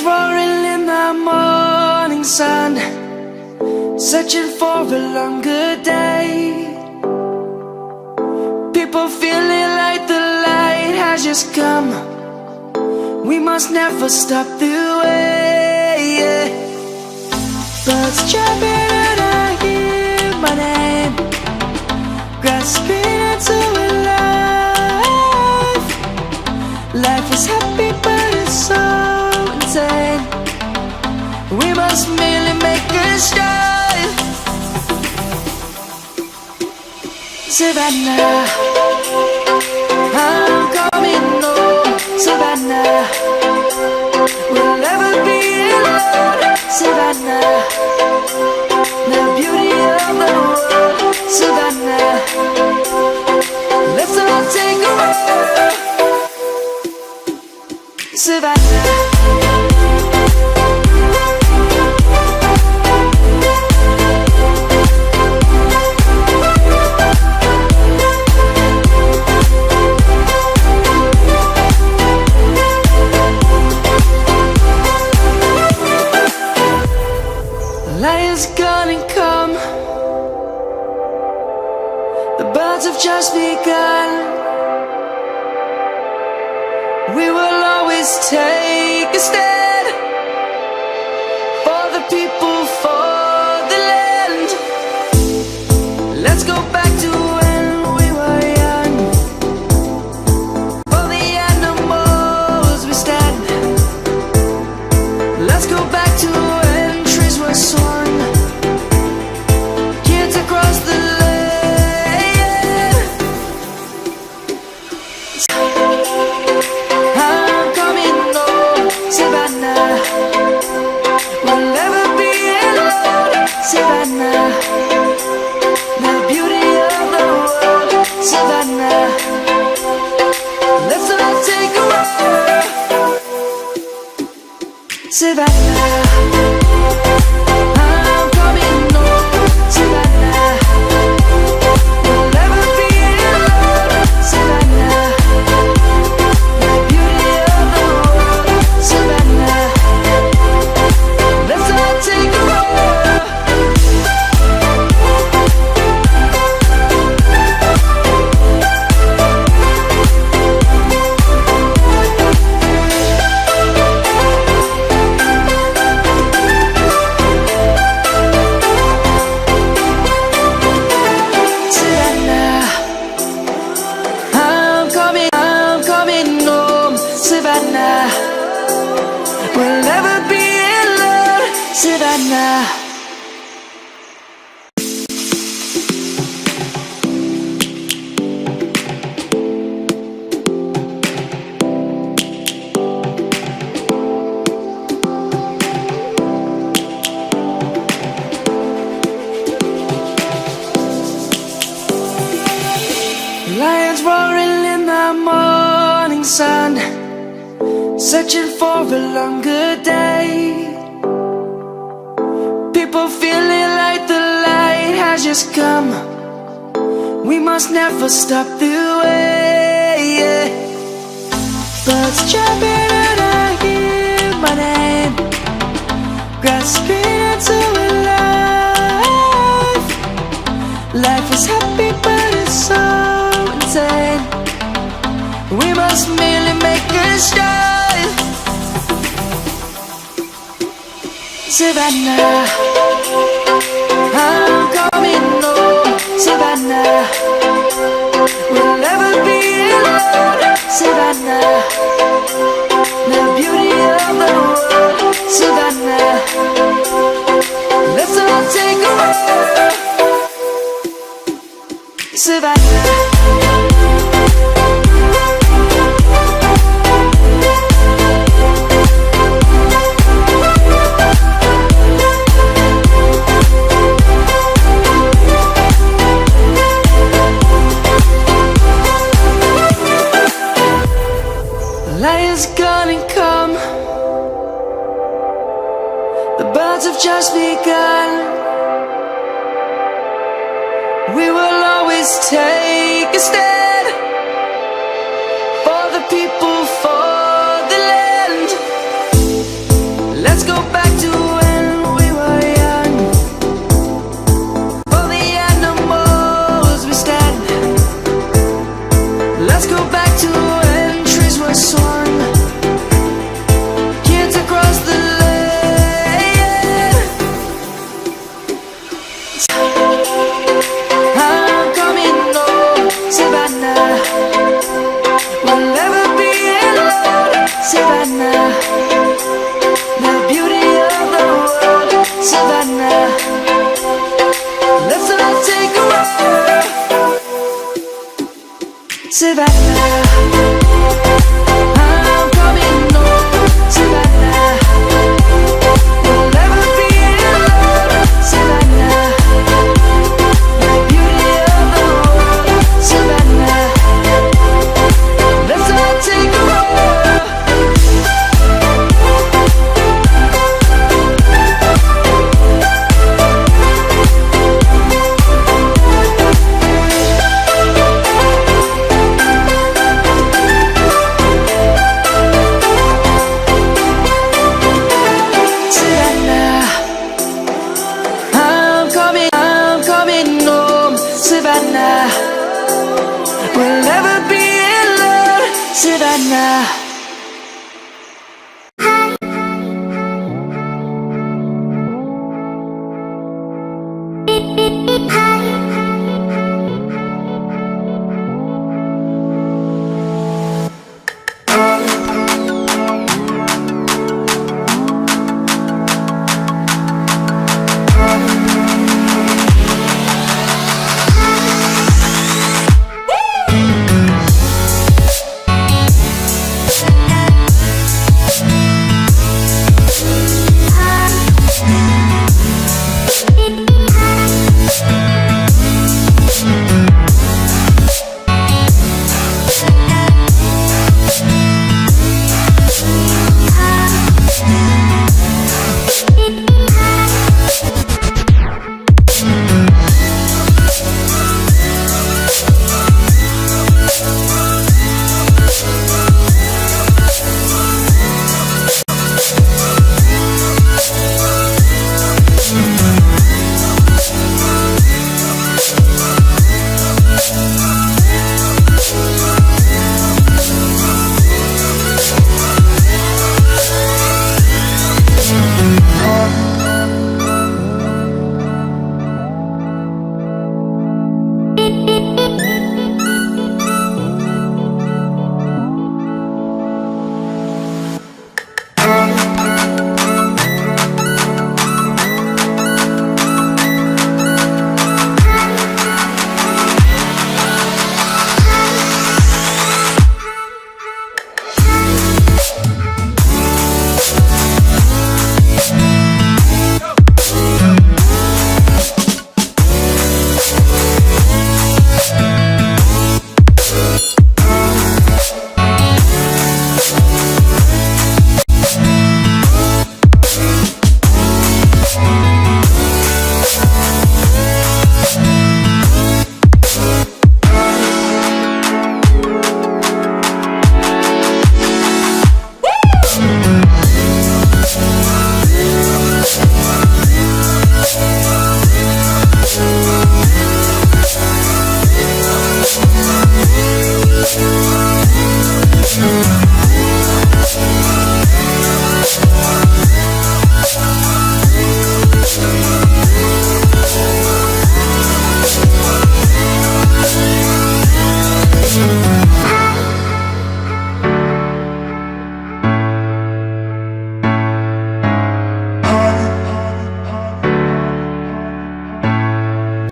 roaring in the morning sun, searching for a longer day. People feeling like the light has just come. We must never stop the way. Birds chirping and I hear my name, grasping into a life. Life is happy but it's so insane. We must merely make a start. Savannah, I'm coming home. Savannah, we'll never be alone. Savannah, the beauty of the world. Savannah, let's all take a walk. Savannah. Lion's gonna come. The birds have just begun. We will always take a stand for the people, for the land. Let's go back to when we were young. For the animals we stand. Let's go back to when trees were swung, kids across the land. I'm coming home, Savannah. We'll never be alone, Savannah. The beauty of the world, Savannah. Let's all take a walk, Savannah. I'm coming home, Savannah. We'll never be alone, Savannah. The beauty of the world, Savannah. Let's all take a walk. Savannah, I'm coming home, Savannah. We'll never be alone, Savannah. Lions roaring in the morning sun, searching for a longer day. People feeling like the light has just come. We must never stop the way. Birds chirping and I hear my name, grasping into a life. Life is happy but it's so insane. We must merely make a start. Savannah, I'm coming home, Savannah. We'll never be alone, Savannah. The beauty of the world, Savannah. Let's all take a walk, Savannah. Lion's gonna come. The birds have just begun. We will always take a stand for the people, for the land. Let's go back to when we were young. For the animals we stand. Let's go back to when trees were swung. Kids across the land. I'm coming home, Savannah. We'll never be alone, Savannah. The beauty of the world, Savannah. Let's all take a walk, Savannah. I'm coming home, Savannah. We'll never be alone, Savannah. The beauty of the world, Savannah. Let's all take a walk. Savannah, I'm coming home, Savannah. We'll never be alone, Savannah.